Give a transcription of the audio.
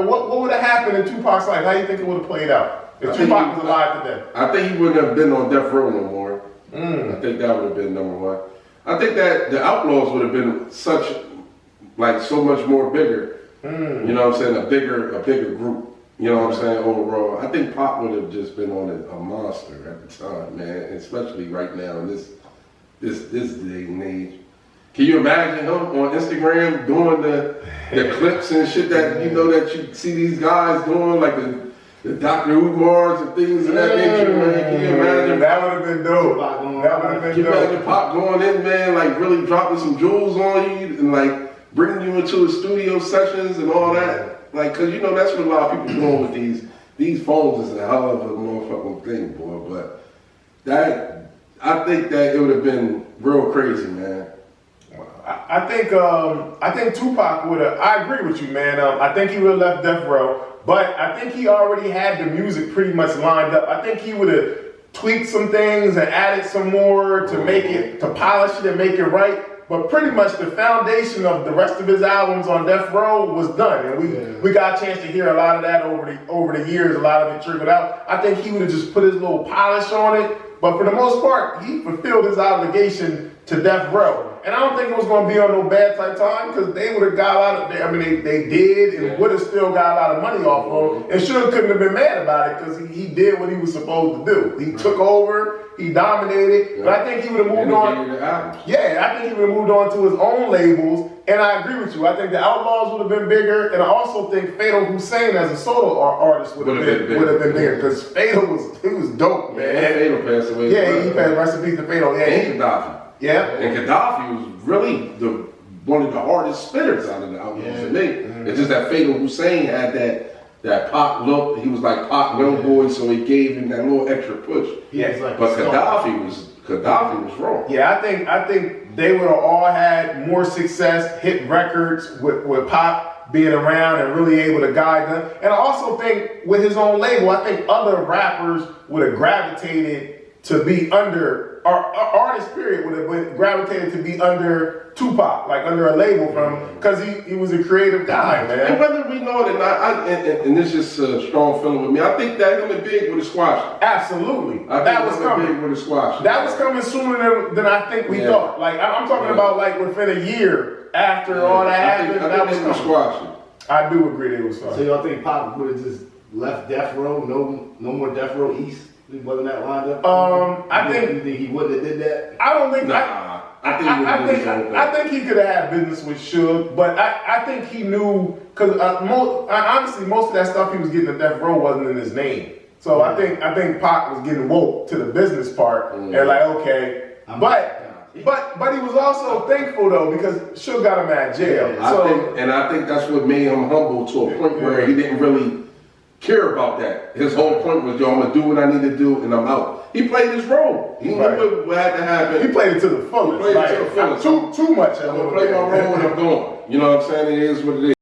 What would have happened in Tupac's life? How do you think it would have played out if Tupac was alive today? I think he wouldn't have been on death row no more. I think that would have been number one. I think that the Outlaws would have been so much more bigger. You know what I'm saying? A bigger group. You know what I'm saying? Overall, I think Pop would have just been on a monster at the time, man. Especially right now in this day and age. Can you imagine him on Instagram doing the clips and shit that that you see these guys doing, like the Dr. Umars and things of that nature, man? Can you imagine? That would have been dope. That would have been dope. Can you imagine Pop going in, man, like really dropping some jewels on you and like bringing you into his studio sessions and all that? Like, cause that's what a lot of people doing with these phones is a hell of a motherfucking thing, boy. But I think that it would have been real crazy, man. I think Tupac would have. I agree with you, man. I think he would have left Death Row, but I think he already had the music pretty much lined up. I think he would have tweaked some things and added some more to polish it and make it right. But pretty much the foundation of the rest of his albums on Death Row was done, and we got a chance to hear a lot of that over the years. A lot of it trickled out. I think he would have just put his little polish on it, but for the most part, he fulfilled his obligation to Death Row. And I don't think it was going to be on no bad type time, because they would have got a lot of, they did and would have still got a lot of money off of him. And Suge couldn't have been mad about it, because he did what he was supposed to do. He took over, he dominated, but I think he would have moved on. Yeah, I think he would have moved on to his own labels. And I agree with you. I think the Outlaws would have been bigger, and I also think Fatal Hussein as a solo artist would have been bigger, because Fatal was dope, man. Yeah, Fatal passed away. Yeah, he passed. Rest in peace to Fatal. Yeah, and Gaddafi. Yeah. And Gaddafi was really one of the hardest spitters out of the Outlaws to me. It's just that Fatal Hussein had that Pac look. He was like Pac young boy, so he gave him that little extra push. Yeah, but Gaddafi was wrong. Yeah, I think they would have all had more success, hit records with Pac being around and really able to guide them. And I also think with his own label, I think other rappers would have gravitated to be under, artists period would have gravitated to be under Tupac, like under a label from, because he was a creative guy, man. And whether we know it or not, and this is just a strong feeling with me, I think that him and Big would have squashed. Absolutely. That was coming. Big would have squashed. That was coming sooner than I think we thought. Like, I'm talking about like within a year after all that happened, that was coming. Squashed. I do agree they was squashed. So y'all think Pac would have just left Death Row, no more Death Row East? He wasn't that lined up? I think you think he wouldn't have did that? I don't think. Nah, I think he could have had business with Suge, but I think he knew, because honestly, most of that stuff he was getting at Death Row wasn't in his name. So I think Pac was getting woke to the business part and like, okay, but he was also thankful though, because Suge got him out of jail. I think that's what made him humble to a point where he didn't really care about that. His whole point was, I'm gonna do what I need to do and I'm out. He played his role. He knew what had to happen. He played it to the fullest. He played it to the fullest. Too much. I'm gonna play my role and I'm going. You know what I'm saying? It is what it is.